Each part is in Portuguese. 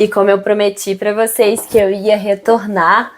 E como eu prometi pra vocês que eu ia retornar,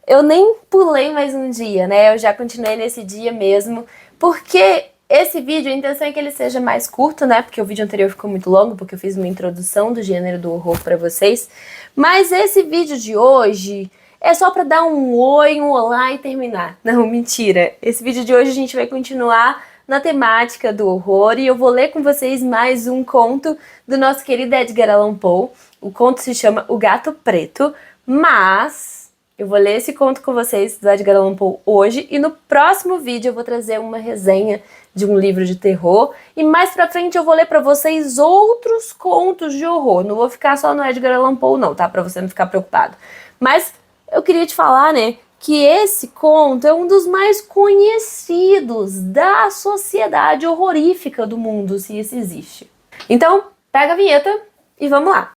eu nem pulei mais um dia, né? Eu já continuei nesse dia mesmo, porque esse vídeo, a intenção é que ele seja mais curto, né? Porque o vídeo anterior ficou muito longo, porque eu fiz uma introdução do gênero do horror pra vocês. Mas esse vídeo de hoje é só pra dar um oi, um olá e terminar. Não, mentira. Esse vídeo de hoje a gente vai continuar na temática do horror e eu vou ler com vocês mais um conto do nosso querido Edgar Allan Poe. O conto se chama O Gato Preto, mas eu vou ler esse conto com vocês do Edgar Allan Poe hoje e no próximo vídeo eu vou trazer uma resenha de um livro de terror e mais pra frente eu vou ler pra vocês outros contos de horror. Não vou ficar só no Edgar Allan Poe não, tá? Pra você não ficar preocupado. Mas eu queria te falar, né, que esse conto é um dos mais conhecidos da sociedade horrorífica do mundo, se isso existe. Então, pega a vinheta e vamos lá!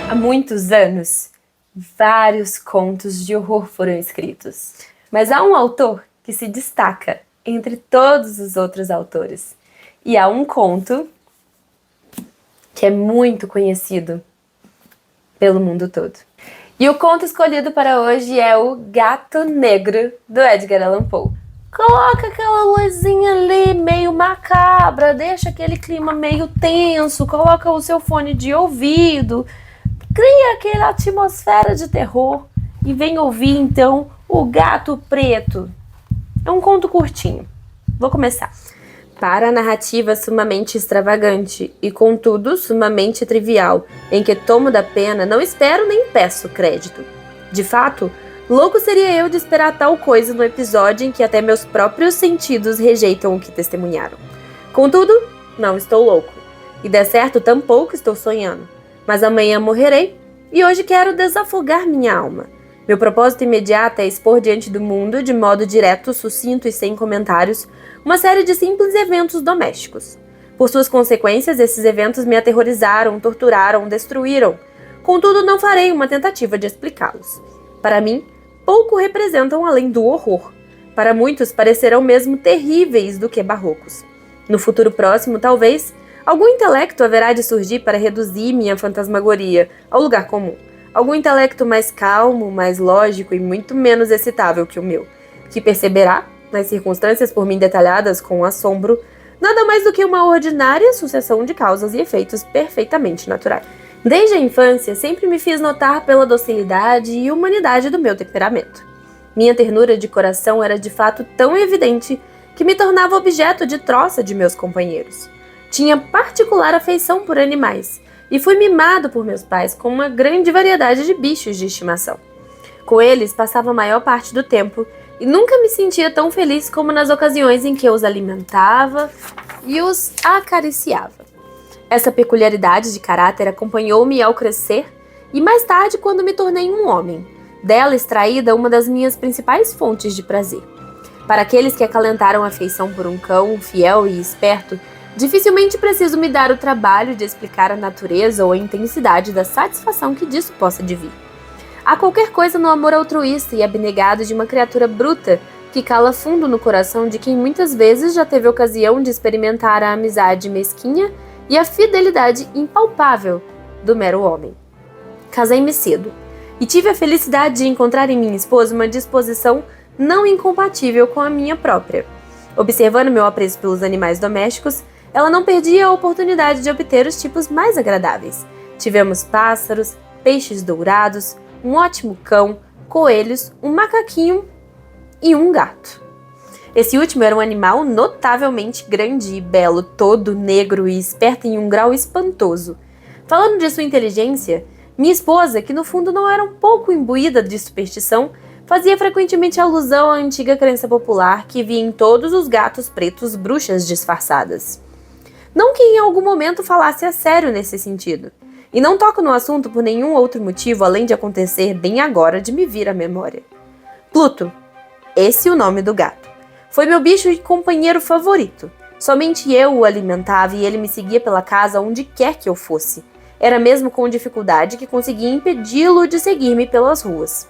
Há muitos anos, vários contos de horror foram escritos. Mas há um autor que se destaca entre todos os outros autores. E há um conto que é muito conhecido pelo mundo todo. E o conto escolhido para hoje é O Gato Negro, do Edgar Allan Poe. Coloca aquela luzinha ali meio macabra, deixa aquele clima meio tenso, coloca o seu fone de ouvido, cria aquela atmosfera de terror e vem ouvir então O Gato Preto. É um conto curtinho. Vou começar. Para a narrativa sumamente extravagante e, contudo, sumamente trivial, em que tomo da pena, não espero nem peço crédito. De fato, louco seria eu de esperar tal coisa no episódio em que até meus próprios sentidos rejeitam o que testemunharam. Contudo, não estou louco. E de certo, tampouco estou sonhando. Mas amanhã morrerei e hoje quero desafogar minha alma. Meu propósito imediato é expor diante do mundo, de modo direto, sucinto e sem comentários, uma série de simples eventos domésticos. Por suas consequências, esses eventos me aterrorizaram, torturaram, destruíram. Contudo, não farei uma tentativa de explicá-los. Para mim, pouco representam além do horror. Para muitos, parecerão mesmo terríveis do que barrocos. No futuro próximo, talvez, algum intelecto haverá de surgir para reduzir minha fantasmagoria ao lugar comum. Algum intelecto mais calmo, mais lógico e muito menos excitável que o meu, que perceberá, nas circunstâncias por mim detalhadas com assombro, nada mais do que uma ordinária sucessão de causas e efeitos perfeitamente naturais. Desde a infância, sempre me fiz notar pela docilidade e humanidade do meu temperamento. Minha ternura de coração era de fato tão evidente que me tornava objeto de troça de meus companheiros. Tinha particular afeição por animais, e fui mimado por meus pais com uma grande variedade de bichos de estimação. Com eles passava a maior parte do tempo e nunca me sentia tão feliz como nas ocasiões em que eu os alimentava e os acariciava. Essa peculiaridade de caráter acompanhou-me ao crescer e mais tarde quando me tornei um homem, dela extraída uma das minhas principais fontes de prazer. Para aqueles que acalentaram a afeição por um cão fiel e esperto, dificilmente preciso me dar o trabalho de explicar a natureza ou a intensidade da satisfação que disso possa advir. Há qualquer coisa no amor altruísta e abnegado de uma criatura bruta que cala fundo no coração de quem muitas vezes já teve ocasião de experimentar a amizade mesquinha e a fidelidade impalpável do mero homem. Casei-me cedo e tive a felicidade de encontrar em minha esposa uma disposição não incompatível com a minha própria. Observando meu apreço pelos animais domésticos, ela não perdia a oportunidade de obter os tipos mais agradáveis. Tivemos pássaros, peixes dourados, um ótimo cão, coelhos, um macaquinho e um gato. Esse último era um animal notavelmente grande e belo, todo negro e esperto em um grau espantoso. Falando de sua inteligência, minha esposa, que no fundo não era um pouco imbuída de superstição, fazia frequentemente alusão à antiga crença popular que via em todos os gatos pretos bruxas disfarçadas. Não que em algum momento falasse a sério nesse sentido. E não toco no assunto por nenhum outro motivo além de acontecer bem agora de me vir à memória. Pluto, esse é o nome do gato. Foi meu bicho e companheiro favorito. Somente eu o alimentava e ele me seguia pela casa onde quer que eu fosse. Era mesmo com dificuldade que conseguia impedi-lo de seguir-me pelas ruas.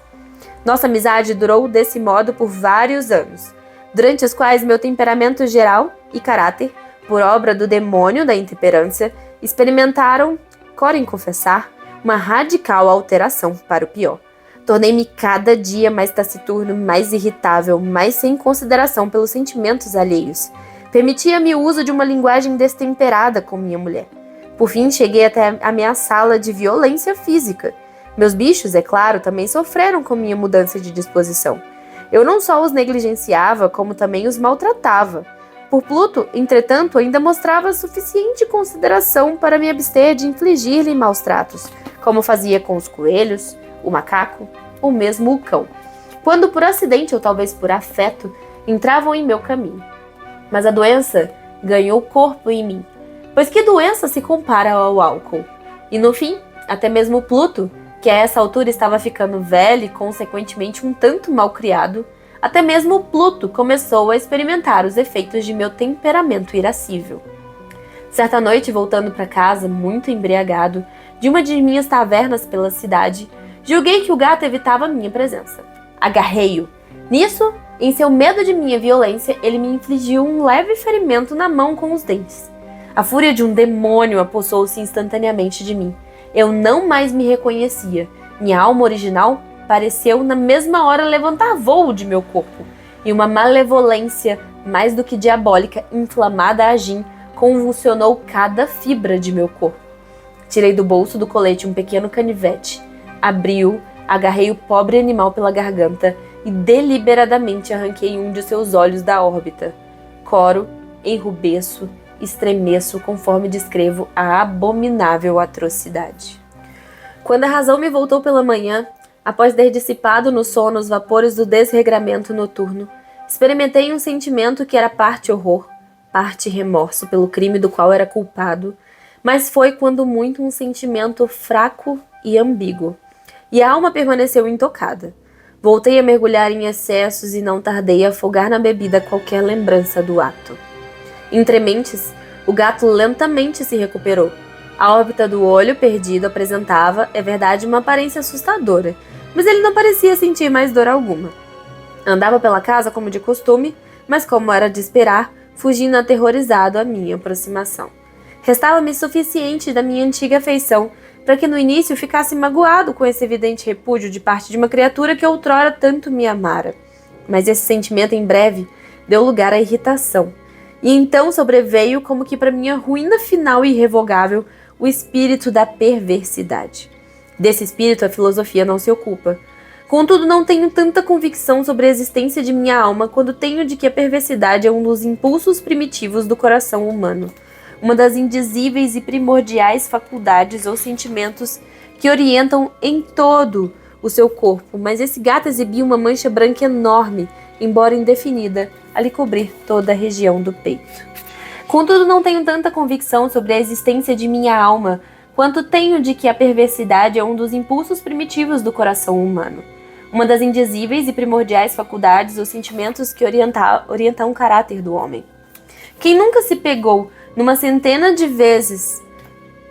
Nossa amizade durou desse modo por vários anos, durante os quais meu temperamento geral e caráter, por obra do demônio da intemperância, experimentaram, corem confessar, uma radical alteração para o pior. Tornei-me cada dia mais taciturno, mais irritável, mais sem consideração pelos sentimentos alheios. Permitia-me o uso de uma linguagem destemperada com minha mulher. Por fim, cheguei até ameaçá-la de violência física. Meus bichos, é claro, também sofreram com minha mudança de disposição. Eu não só os negligenciava, como também os maltratava. Por Pluto, entretanto, ainda mostrava suficiente consideração para me abster de infligir-lhe maus tratos, como fazia com os coelhos, o macaco ou mesmo o cão, quando por acidente ou talvez por afeto entravam em meu caminho. Mas a doença ganhou corpo em mim, pois que doença se compara ao álcool? E no fim, até mesmo Pluto, que a essa altura estava ficando velho e consequentemente um tanto malcriado, até mesmo Pluto começou a experimentar os efeitos de meu temperamento irascível. Certa noite, voltando para casa, muito embriagado, de uma de minhas tavernas pela cidade, julguei que o gato evitava minha presença. Agarrei-o. Nisso, em seu medo de minha violência, ele me infligiu um leve ferimento na mão com os dentes. A fúria de um demônio apossou-se instantaneamente de mim. Eu não mais me reconhecia. Minha alma original pareceu na mesma hora levantar voo de meu corpo, e uma malevolência mais do que diabólica, inflamada a agim, convulsionou cada fibra de meu corpo. Tirei do bolso do colete um pequeno canivete, abri-o, agarrei o pobre animal pela garganta e deliberadamente arranquei um de seus olhos da órbita. Coro, enrubeço, estremeço conforme descrevo a abominável atrocidade. Quando a razão me voltou pela manhã, após ter dissipado no sono os vapores do desregramento noturno, experimentei um sentimento que era parte horror, parte remorso pelo crime do qual era culpado, mas foi quando muito um sentimento fraco e ambíguo, e a alma permaneceu intocada. Voltei a mergulhar em excessos e não tardei a afogar na bebida qualquer lembrança do ato. Entre mentes, o gato lentamente se recuperou. A órbita do olho perdido apresentava, é verdade, uma aparência assustadora, mas ele não parecia sentir mais dor alguma. Andava pela casa como de costume, mas como era de esperar, fugindo aterrorizado à minha aproximação. Restava-me suficiente da minha antiga afeição para que no início ficasse magoado com esse evidente repúdio de parte de uma criatura que outrora tanto me amara. Mas esse sentimento em breve deu lugar à irritação. E então sobreveio, como que para minha ruína final e irrevogável, o espírito da perversidade. Desse espírito a filosofia não se ocupa. Contudo, não tenho tanta convicção sobre a existência de minha alma quando tenho de que a perversidade é um dos impulsos primitivos do coração humano, uma das indizíveis e primordiais faculdades ou sentimentos que orientam em todo o seu corpo, mas esse gato exibia uma mancha branca enorme, embora indefinida, a lhe cobrir toda a região do peito. Contudo, não tenho tanta convicção sobre a existência de minha alma quanto tenho de que a perversidade é um dos impulsos primitivos do coração humano, uma das indizíveis e primordiais faculdades ou sentimentos que orientam o caráter do homem. Quem nunca se pegou numa centena de vezes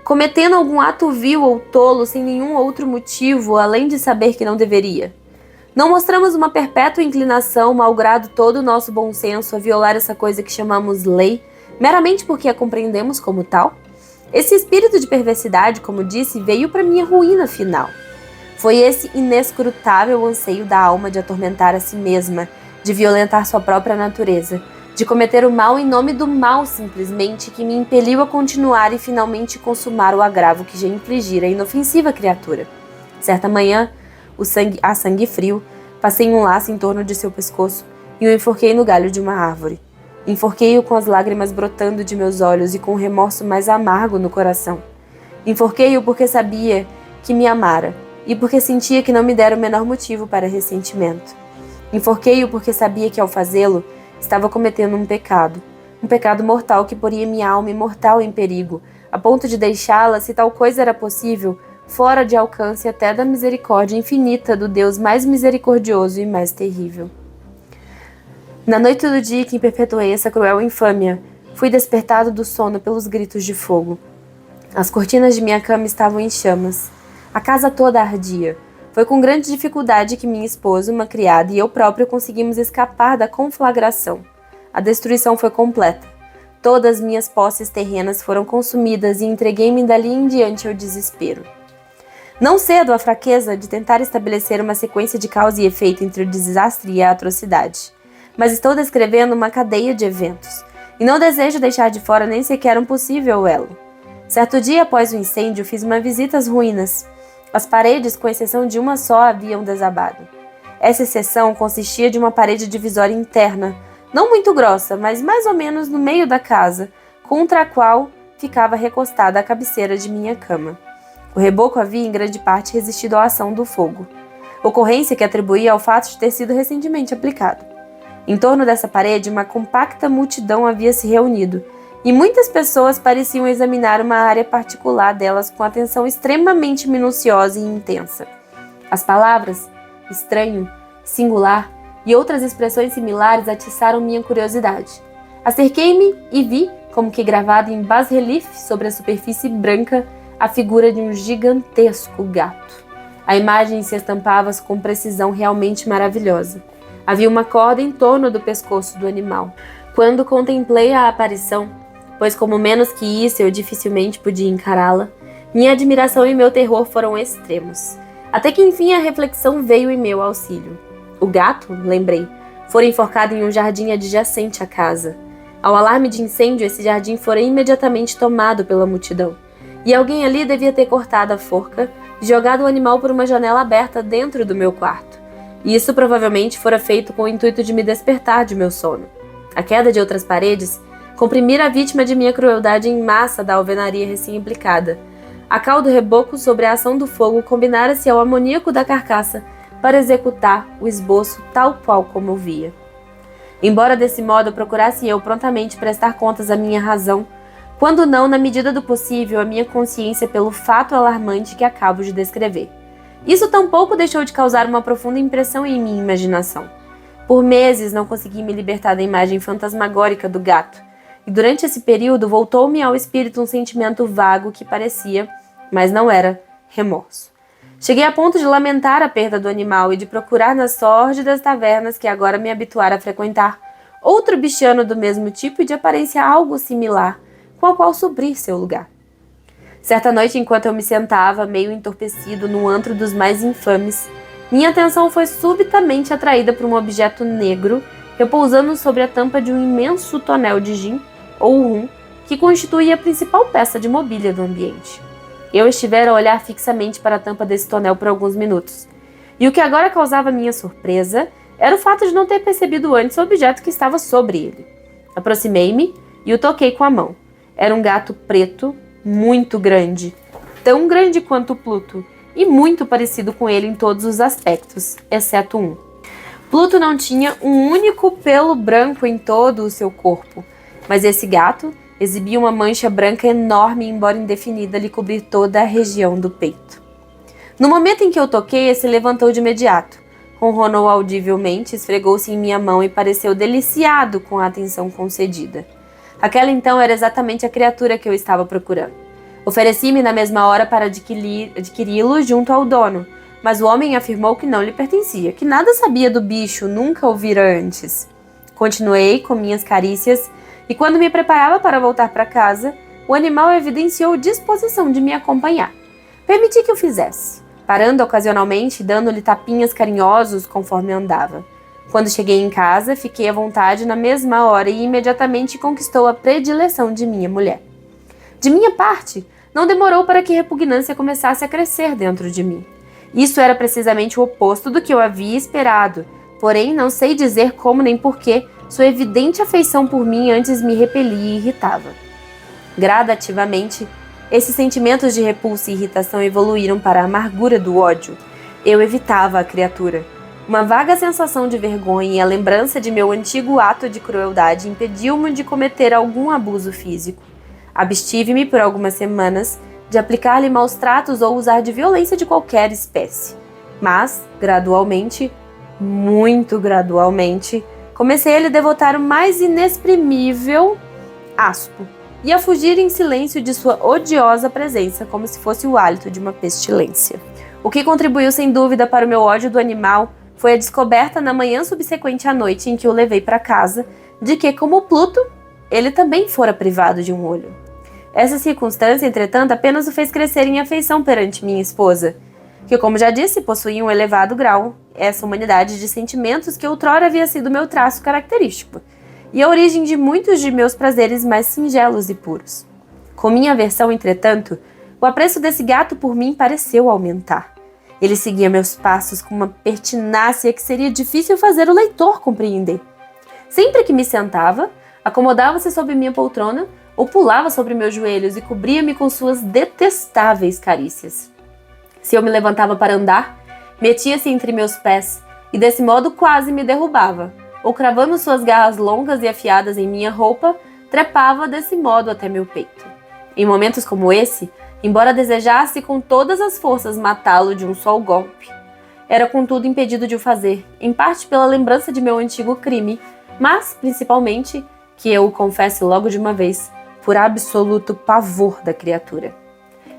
cometendo algum ato vil ou tolo sem nenhum outro motivo além de saber que não deveria? Não mostramos uma perpétua inclinação, malgrado todo o nosso bom senso, a violar essa coisa que chamamos lei, meramente porque a compreendemos como tal? Esse espírito de perversidade, como disse, veio para minha ruína final. Foi esse inescrutável anseio da alma de atormentar a si mesma, de violentar sua própria natureza, de cometer o mal em nome do mal simplesmente, que me impeliu a continuar e finalmente consumar o agravo que já infligira a inofensiva criatura. Certa manhã, a sangue frio, passei um laço em torno de seu pescoço e o enforquei no galho de uma árvore. Enforquei-o com as lágrimas brotando de meus olhos e com o remorso mais amargo no coração. Enforquei-o porque sabia que me amara e porque sentia que não me dera o menor motivo para ressentimento. Enforquei-o porque sabia que, ao fazê-lo, estava cometendo um pecado mortal que poria minha alma imortal em perigo, a ponto de deixá-la, se tal coisa era possível, fora de alcance até da misericórdia infinita do Deus mais misericordioso e mais terrível. Na noite do dia em que perpetuei essa cruel infâmia, fui despertado do sono pelos gritos de fogo. As cortinas de minha cama estavam em chamas. A casa toda ardia. Foi com grande dificuldade que minha esposa, uma criada e eu própria conseguimos escapar da conflagração. A destruição foi completa. Todas minhas posses terrenas foram consumidas e entreguei-me dali em diante ao desespero. Não cedo à fraqueza de tentar estabelecer uma sequência de causa e efeito entre o desastre e a atrocidade, mas estou descrevendo uma cadeia de eventos, e não desejo deixar de fora nem sequer um possível elo. Certo dia após o incêndio, fiz uma visita às ruínas. As paredes, com exceção de uma só, haviam desabado. Essa exceção consistia de uma parede divisória interna, não muito grossa, mas mais ou menos no meio da casa, contra a qual ficava recostada a cabeceira de minha cama. O reboco havia em grande parte resistido à ação do fogo, ocorrência que atribuía ao fato de ter sido recentemente aplicado. Em torno dessa parede, uma compacta multidão havia se reunido, e muitas pessoas pareciam examinar uma área particular delas com atenção extremamente minuciosa e intensa. As palavras estranho, singular e outras expressões similares atiçaram minha curiosidade. Acerquei-me e vi, como que gravado em bas-relief sobre a superfície branca, a figura de um gigantesco gato. A imagem se estampava com precisão realmente maravilhosa. Havia uma corda em torno do pescoço do animal. Quando contemplei a aparição, pois como menos que isso eu dificilmente podia encará-la, minha admiração e meu terror foram extremos. Até que enfim a reflexão veio em meu auxílio. O gato, lembrei, fora enforcado em um jardim adjacente à casa. Ao alarme de incêndio, esse jardim fora imediatamente tomado pela multidão. E alguém ali devia ter cortado a forca e jogado o animal por uma janela aberta dentro do meu quarto. E isso provavelmente fora feito com o intuito de me despertar de meu sono. A queda de outras paredes comprimira a vítima de minha crueldade em massa da alvenaria recém-aplicada. A cal do reboco sobre a ação do fogo combinara-se ao amoníaco da carcaça para executar o esboço tal qual como eu via. Embora desse modo procurasse eu prontamente prestar contas à minha razão, quando não, na medida do possível, a minha consciência pelo fato alarmante que acabo de descrever. Isso tampouco deixou de causar uma profunda impressão em minha imaginação. Por meses não consegui me libertar da imagem fantasmagórica do gato, e durante esse período voltou-me ao espírito um sentimento vago que parecia, mas não era, remorso. Cheguei a ponto de lamentar a perda do animal e de procurar nas sórdidas tavernas que agora me habituara a frequentar outro bichano do mesmo tipo e de aparência algo similar, com a qual suprir seu lugar. Certa noite, enquanto eu me sentava, meio entorpecido, no antro dos mais infames, minha atenção foi subitamente atraída por um objeto negro repousando sobre a tampa de um imenso tonel de gin, ou rum, que constituía a principal peça de mobília do ambiente. Eu estivera a olhar fixamente para a tampa desse tonel por alguns minutos, e o que agora causava minha surpresa era o fato de não ter percebido antes o objeto que estava sobre ele. Aproximei-me e o toquei com a mão. Era um gato preto, muito grande, tão grande quanto Pluto, e muito parecido com ele em todos os aspectos, exceto um. Pluto não tinha um único pelo branco em todo o seu corpo, mas esse gato exibia uma mancha branca enorme, embora indefinida, lhe cobrir toda a região do peito. No momento em que eu toquei, ele se levantou de imediato, ronronou audivelmente, esfregou-se em minha mão e pareceu deliciado com a atenção concedida. Aquela então era exatamente a criatura que eu estava procurando. Ofereci-me na mesma hora para adquiri-lo junto ao dono, mas o homem afirmou que não lhe pertencia, que nada sabia do bicho, nunca o vira antes. Continuei com minhas carícias e quando me preparava para voltar para casa, o animal evidenciou disposição de me acompanhar. Permiti que o fizesse, parando ocasionalmente e dando-lhe tapinhas carinhosos conforme andava. Quando cheguei em casa, fiquei à vontade na mesma hora e imediatamente conquistou a predileção de minha mulher. De minha parte, não demorou para que a repugnância começasse a crescer dentro de mim. Isso era precisamente o oposto do que eu havia esperado, porém não sei dizer como nem porquê sua evidente afeição por mim antes me repelia e irritava. Gradativamente, esses sentimentos de repulsa e irritação evoluíram para a amargura do ódio. Eu evitava a criatura. Uma vaga sensação de vergonha e a lembrança de meu antigo ato de crueldade impediu-me de cometer algum abuso físico. Abstive-me por algumas semanas de aplicar-lhe maus tratos ou usar de violência de qualquer espécie. Mas, gradualmente, muito gradualmente, comecei a lhe devotar o mais inexprimível asco e a fugir em silêncio de sua odiosa presença, como se fosse o hálito de uma pestilência. O que contribuiu sem dúvida para o meu ódio do animal foi a descoberta na manhã subsequente à noite em que o levei para casa, de que, como Pluto, ele também fora privado de um olho. Essa circunstância, entretanto, apenas o fez crescer em afeição perante minha esposa, que, como já disse, possuía um elevado grau, essa humanidade de sentimentos que outrora havia sido meu traço característico, e a origem de muitos de meus prazeres mais singelos e puros. Com minha aversão, entretanto, o apreço desse gato por mim pareceu aumentar. Ele seguia meus passos com uma pertinácia que seria difícil fazer o leitor compreender. Sempre que me sentava, acomodava-se sobre minha poltrona ou pulava sobre meus joelhos e cobria-me com suas detestáveis carícias. Se eu me levantava para andar, metia-se entre meus pés e desse modo quase me derrubava, ou cravando suas garras longas e afiadas em minha roupa, trepava desse modo até meu peito. Em momentos como esse, embora desejasse com todas as forças matá-lo de um só golpe, era contudo impedido de o fazer, em parte pela lembrança de meu antigo crime, mas, principalmente, que eu o confesse logo de uma vez, por absoluto pavor da criatura.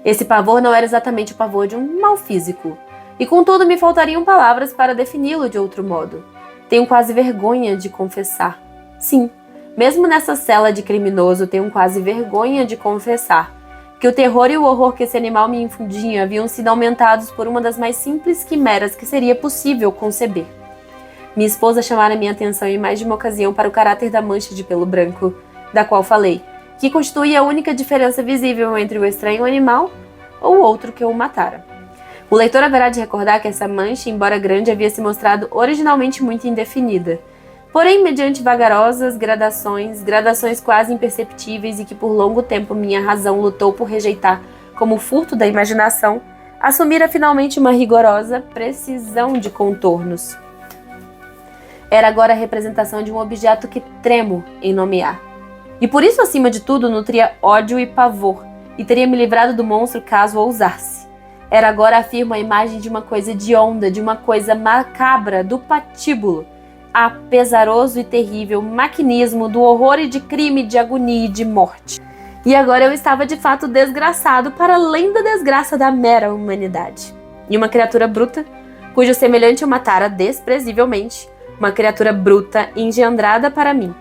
Esse pavor não era exatamente o pavor de um mal físico, e contudo me faltariam palavras para defini-lo de outro modo. Tenho quase vergonha de confessar. Sim, mesmo nessa cela de criminoso, tenho quase vergonha de confessar que o terror e o horror que esse animal me infundia haviam sido aumentados por uma das mais simples quimeras que seria possível conceber. Minha esposa chamara minha atenção em mais de uma ocasião para o caráter da mancha de pelo branco, da qual falei, que constituía a única diferença visível entre o estranho animal ou o outro que o matara. O leitor haverá de recordar que essa mancha, embora grande, havia se mostrado originalmente muito indefinida, porém mediante vagarosas gradações quase imperceptíveis e que por longo tempo minha razão lutou por rejeitar como furto da imaginação, assumira finalmente uma rigorosa precisão de contornos. Era agora a representação de um objeto que tremo em nomear. E por isso, acima de tudo, nutria ódio e pavor, e teria me livrado do monstro caso ousasse. Era agora, afirmo, a imagem de uma coisa hedionda, de uma coisa macabra, do patíbulo, a pesaroso e terrível maquinismo do horror e de crime, de agonia e de morte. E agora eu estava de fato desgraçado para além da desgraça da mera humanidade. E uma criatura bruta, cujo semelhante eu matara desprezivelmente, uma criatura bruta engendrada para mim,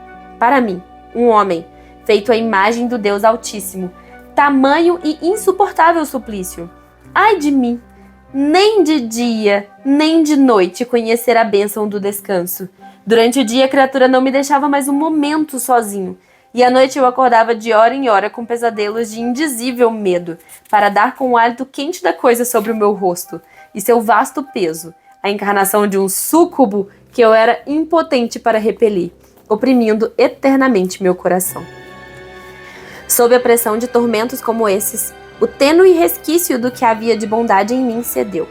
um homem, feito à imagem do Deus Altíssimo, tamanho e insuportável suplício. Ai de mim! Nem de dia, nem de noite conhecer a bênção do descanso. Durante o dia a criatura não me deixava mais um momento sozinho, e à noite eu acordava de hora em hora com pesadelos de indizível medo, para dar com o hálito quente da coisa sobre o meu rosto, e seu vasto peso, a encarnação de um súcubo que eu era impotente para repelir, oprimindo eternamente meu coração. Sob a pressão de tormentos como esses, o tênue resquício do que havia de bondade em mim cedeu.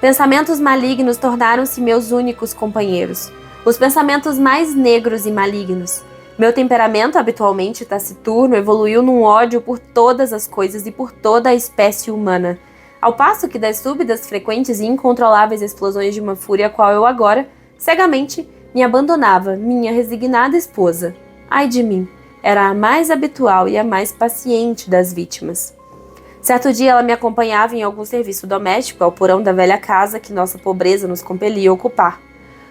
Pensamentos malignos tornaram-se meus únicos companheiros, os pensamentos mais negros e malignos. Meu temperamento, habitualmente taciturno, evoluiu num ódio por todas as coisas e por toda a espécie humana, ao passo que das súbitas, frequentes e incontroláveis explosões de uma fúria a qual eu agora, cegamente, me abandonava, minha resignada esposa. Ai de mim! Era a mais habitual e a mais paciente das vítimas. Certo dia ela me acompanhava em algum serviço doméstico ao porão da velha casa que nossa pobreza nos compelia a ocupar.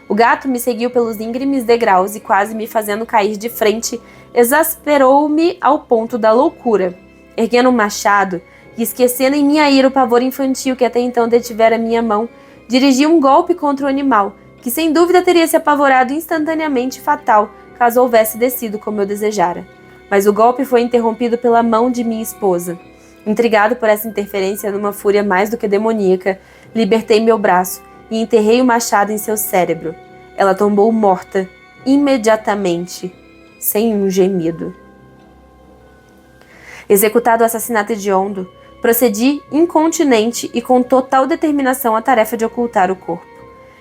O gato me seguiu pelos íngremes degraus e, quase me fazendo cair de frente, exasperou-me ao ponto da loucura. Erguendo um machado e esquecendo em minha ira o pavor infantil que até então detivera minha mão, dirigi um golpe contra o animal, que sem dúvida teria se apavorado instantaneamente fatal, caso houvesse descido como eu desejara. Mas o golpe foi interrompido pela mão de minha esposa. Intrigado por essa interferência numa fúria mais do que demoníaca, libertei meu braço e enterrei o machado em seu cérebro. Ela tombou morta, imediatamente, sem um gemido. Executado o assassinato hediondo, procedi incontinente e com total determinação à tarefa de ocultar o corpo.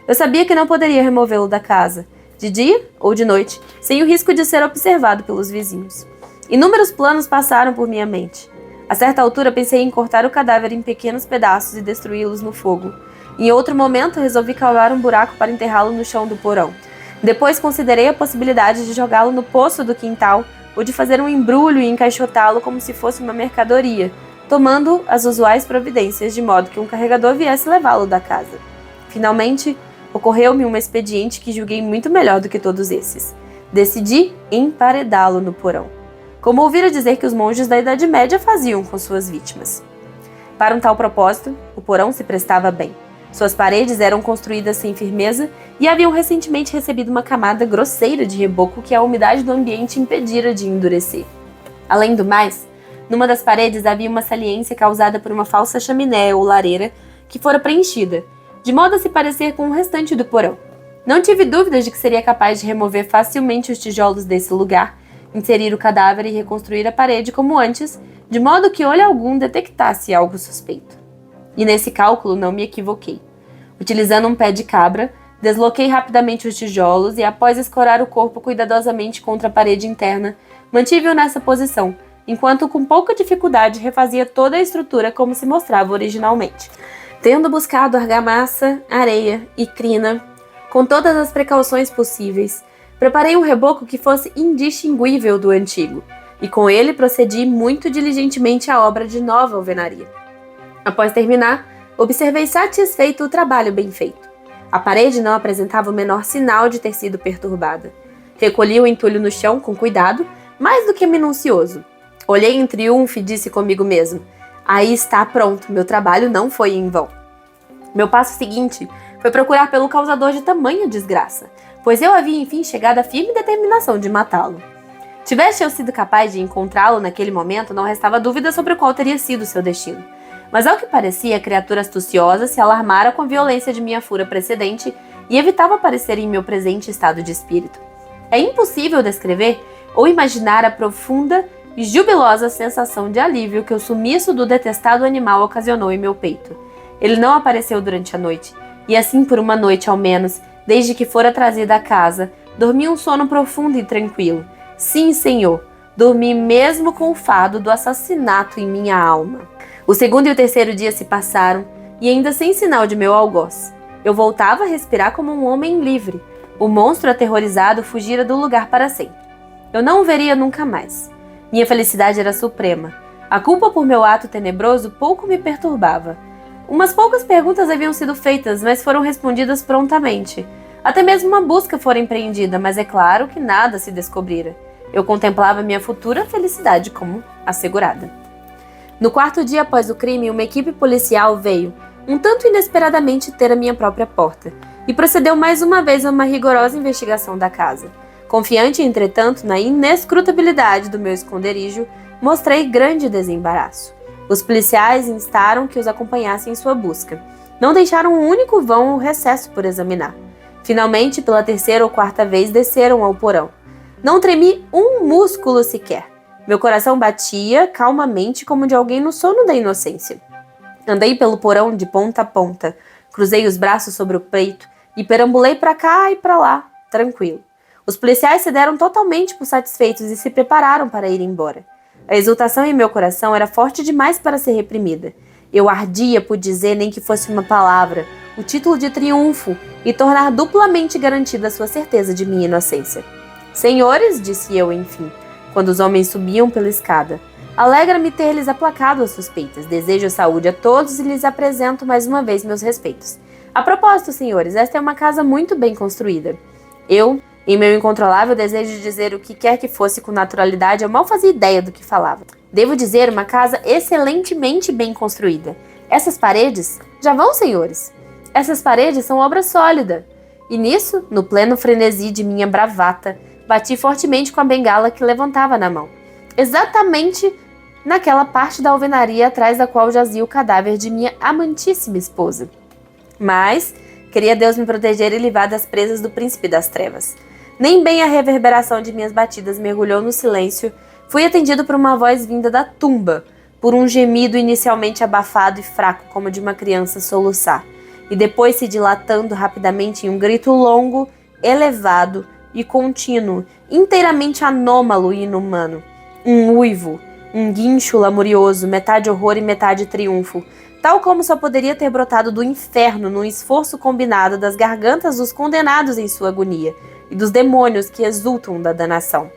Eu sabia que não poderia removê-lo da casa, de dia ou de noite, sem o risco de ser observado pelos vizinhos. Inúmeros planos passaram por minha mente. A certa altura pensei em cortar o cadáver em pequenos pedaços e destruí-los no fogo. Em outro momento resolvi cavar um buraco para enterrá-lo no chão do porão. Depois considerei a possibilidade de jogá-lo no poço do quintal, ou de fazer um embrulho e encaixotá-lo como se fosse uma mercadoria, tomando as usuais providências de modo que um carregador viesse levá-lo da casa. Finalmente, ocorreu-me um expediente que julguei muito melhor do que todos esses. Decidi emparedá-lo no porão, como ouvira dizer que os monges da Idade Média faziam com suas vítimas. Para um tal propósito, o porão se prestava bem. Suas paredes eram construídas sem firmeza e haviam recentemente recebido uma camada grosseira de reboco que a umidade do ambiente impedira de endurecer. Além do mais, numa das paredes havia uma saliência causada por uma falsa chaminé ou lareira que fora preenchida, de modo a se parecer com o restante do porão. Não tive dúvidas de que seria capaz de remover facilmente os tijolos desse lugar, inserir o cadáver e reconstruir a parede como antes, de modo que olho algum detectasse algo suspeito. E nesse cálculo não me equivoquei. Utilizando um pé de cabra, desloquei rapidamente os tijolos e, após escorar o corpo cuidadosamente contra a parede interna, mantive-o nessa posição, enquanto com pouca dificuldade refazia toda a estrutura como se mostrava originalmente. Tendo buscado argamassa, areia e crina, com todas as precauções possíveis, preparei um reboco que fosse indistinguível do antigo, e com ele procedi muito diligentemente à obra de nova alvenaria. Após terminar, observei satisfeito o trabalho bem feito. A parede não apresentava o menor sinal de ter sido perturbada. Recolhi o entulho no chão com cuidado, mais do que minucioso. Olhei em triunfo e disse comigo mesmo: aí está pronto, meu trabalho não foi em vão. Meu passo seguinte foi procurar pelo causador de tamanha desgraça, pois eu havia enfim chegado à firme determinação de matá-lo. Tivesse eu sido capaz de encontrá-lo naquele momento, não restava dúvida sobre qual teria sido seu destino. Mas ao que parecia, a criatura astuciosa se alarmara com a violência de minha fúria precedente e evitava aparecer em meu presente estado de espírito. É impossível descrever ou imaginar a profunda e jubilosa sensação de alívio que o sumiço do detestado animal ocasionou em meu peito. Ele não apareceu durante a noite, e assim por uma noite ao menos, desde que fora trazida à casa, dormi um sono profundo e tranquilo. Sim, senhor, dormi mesmo com o fado do assassinato em minha alma. O segundo e o terceiro dia se passaram, e ainda sem sinal de meu algoz. Eu voltava a respirar como um homem livre. O monstro aterrorizado fugira do lugar para sempre. Eu não o veria nunca mais. Minha felicidade era suprema. A culpa por meu ato tenebroso pouco me perturbava. Umas poucas perguntas haviam sido feitas, mas foram respondidas prontamente. Até mesmo uma busca fora empreendida, mas é claro que nada se descobrira. Eu contemplava minha futura felicidade como assegurada. No quarto dia após o crime, uma equipe policial veio, um tanto inesperadamente, ter a minha própria porta, e procedeu mais uma vez a uma rigorosa investigação da casa. Confiante, entretanto, na inescrutabilidade do meu esconderijo, mostrei grande desembaraço. Os policiais instaram que os acompanhassem em sua busca. Não deixaram um único vão ou recesso por examinar. Finalmente, pela terceira ou quarta vez, desceram ao porão. Não tremi um músculo sequer. Meu coração batia calmamente como de alguém no sono da inocência. Andei pelo porão de ponta a ponta, cruzei os braços sobre o peito e perambulei para cá e para lá, tranquilo. Os policiais se deram totalmente por satisfeitos e se prepararam para ir embora. A exultação em meu coração era forte demais para ser reprimida. Eu ardia por dizer, nem que fosse uma palavra, o título de triunfo e tornar duplamente garantida a sua certeza de minha inocência. Senhores, disse eu, enfim, quando os homens subiam pela escada, alegra-me ter-lhes aplacado as suspeitas. Desejo saúde a todos e lhes apresento mais uma vez meus respeitos. A propósito, senhores, esta é uma casa muito bem construída. Eu, em meu incontrolável desejo de dizer o que quer que fosse com naturalidade, eu mal fazia ideia do que falava. Devo dizer, uma casa excelentemente bem construída. Essas paredes... Já vão, senhores? Essas paredes são obra sólida. E nisso, no pleno frenesi de minha bravata, bati fortemente com a bengala que levantava na mão. Exatamente naquela parte da alvenaria atrás da qual jazia o cadáver de minha amantíssima esposa. Mas queria Deus me proteger e livrar das presas do príncipe das trevas. Nem bem a reverberação de minhas batidas mergulhou no silêncio, fui atendido por uma voz vinda da tumba, por um gemido inicialmente abafado e fraco como de uma criança soluçar, e depois se dilatando rapidamente em um grito longo, elevado e contínuo, inteiramente anômalo e inumano. Um uivo, um guincho lamurioso, metade horror e metade triunfo, tal como só poderia ter brotado do inferno num esforço combinado das gargantas dos condenados em sua agonia, e dos demônios que exultam da danação.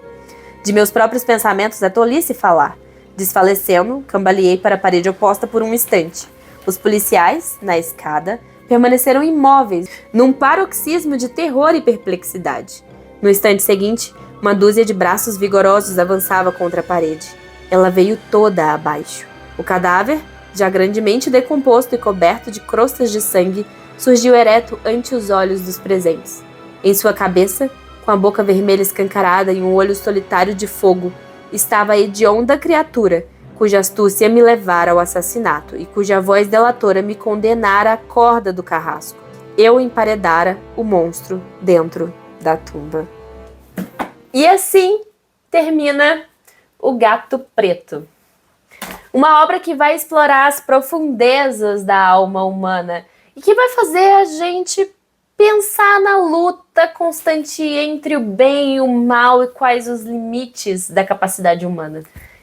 De meus próprios pensamentos é tolice falar. Desfalecendo, cambaleei para a parede oposta por um instante. Os policiais, na escada, permaneceram imóveis, num paroxismo de terror e perplexidade. No instante seguinte, uma dúzia de braços vigorosos avançava contra a parede. Ela veio toda abaixo. O cadáver, já grandemente decomposto e coberto de crostas de sangue, surgiu ereto ante os olhos dos presentes. Em sua cabeça, com a boca vermelha escancarada e um olho solitário de fogo, estava a hedionda criatura, cuja astúcia me levara ao assassinato e cuja voz delatora me condenara à corda do carrasco. Eu emparedara o monstro dentro da tumba. E assim termina O Gato Preto. Uma obra que vai explorar as profundezas da alma humana e que vai fazer a gente pensar na luta constante entre o bem e o mal e quais os limites da capacidade humana.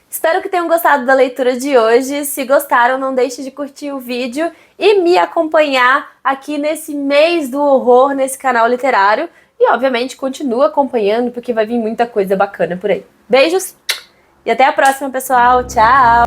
Espero que tenham gostado da leitura de hoje. Se gostaram, não deixe de curtir o vídeo e me acompanhar aqui nesse mês do horror nesse canal literário. E, obviamente, continua acompanhando porque vai vir muita coisa bacana por aí. Beijos e até a próxima, pessoal. Tchau!